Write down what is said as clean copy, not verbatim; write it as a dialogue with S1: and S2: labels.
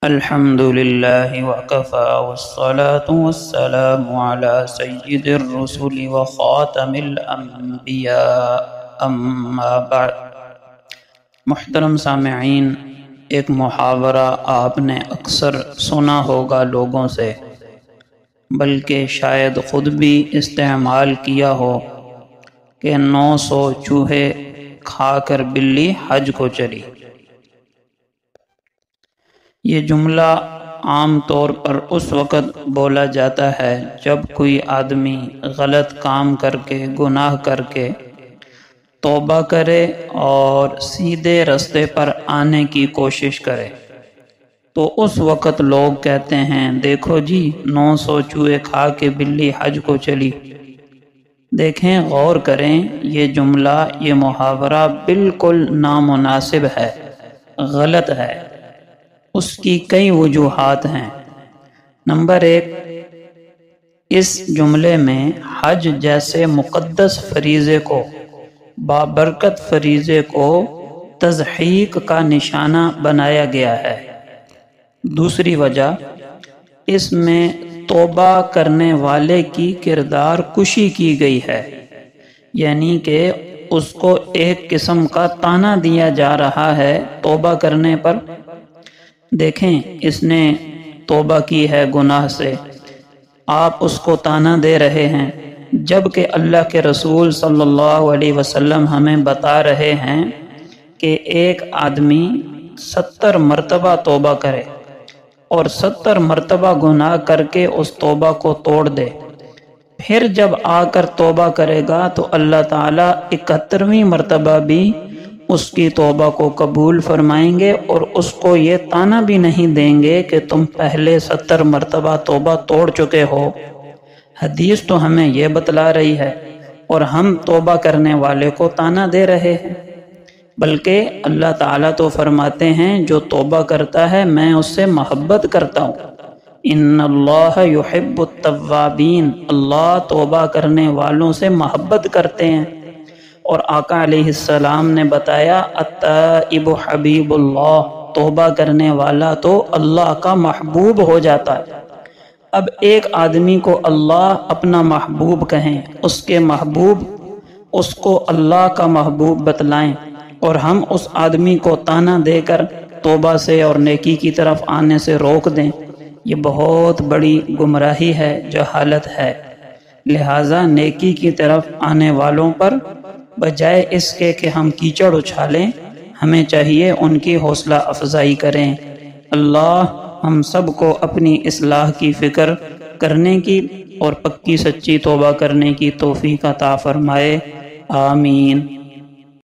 S1: الحمد لله وكفى والصلاة والسلام على سيد الرسل وخاتم الأنبياء اما بعد۔ محترم سامعین، ایک محاورہ آپ نے اکثر سنا ہوگا لوگوں سے، بلکہ شاید خود بھی استعمال کیا ہو کہ 900 چوہے کھا کر بلی حج کو چلی۔ یہ جملہ عام طور پر اس وقت بولا جاتا ہے جب کوئی آدمی غلط کام کر کے، گناہ کر کے توبہ کرے اور سیدھے راستے پر آنے کی کوشش کرے، تو اس وقت لوگ کہتے ہیں دیکھو جی 900 چوہے کھا کے بلی حج کو چلی۔ دیکھیں، غور کریں، یہ جملہ، یہ محاورہ بالکل نامناسب ہے، غلط ہے۔ اس کی کئی وجوہات ہیں۔ نمبر 1، اس جملے میں حج جیسے مقدس فریضے کو، بابرکت فریضے کو تضحیق کا نشانہ بنایا گیا ہے۔ دوسری وجہ، اس میں توبہ کرنے والے کی کردار کشی کی گئی ہے، یعنی کہ اس کو ایک قسم کا طعنہ دیا جا رہا ہے توبہ کرنے پر۔ دیکھیں، اس نے توبہ کی ہے گناہ سے، آپ اس کو طعنہ دے رہے ہیں، جبکہ اللہ کے رسول صلی اللہ علیہ وسلم ہمیں بتا رہے ہیں کہ ایک آدمی 70 مرتبہ توبہ کرے اور 70 مرتبہ گناہ کر کے اس توبہ کو توڑ دے، پھر جب آ کر توبہ کرے گا تو اللہ تعالیٰ 71ویں مرتبہ بھی اس کی توبہ کو قبول فرمائیں گے اور اس کو یہ طعنہ بھی نہیں دیں گے کہ تم پہلے 70 مرتبہ توبہ توڑ چکے ہو۔ حدیث تو ہمیں یہ بتلا رہی ہے اور ہم توبہ کرنے والے کو طعنہ دے رہے ہیں، بلکہ اللہ تعالیٰ تو فرماتے ہیں جو توبہ کرتا ہے میں اس سے محبت کرتا ہوں۔ ان اللہ یحب التوابین، اللہ توبہ کرنے والوں سے محبت کرتے ہیں۔ اور آقا علیہ السلام نے بتایا التائب حبیب اللہ، توبہ کرنے والا تو اللہ کا محبوب ہو جاتا ہے۔ اب ایک آدمی کو اللہ اپنا محبوب کہیں، اس کے محبوب اس کو اللہ کا محبوب بتلائیں، اور ہم اس آدمی کو طعنہ دے کر توبہ سے اور نیکی کی طرف آنے سے روک دیں، یہ بہت بڑی گمراہی ہے، جہالت ہے۔ لہٰذا نیکی کی طرف آنے والوں پر بجائے اس کے کہ ہم کیچڑ اچھالیں، ہمیں چاہیے ان کی حوصلہ افزائی کریں۔ اللہ ہم سب کو اپنی اصلاح کی فکر کرنے کی اور پکی سچی توبہ کرنے کی توفیق عطا فرمائے، آمین۔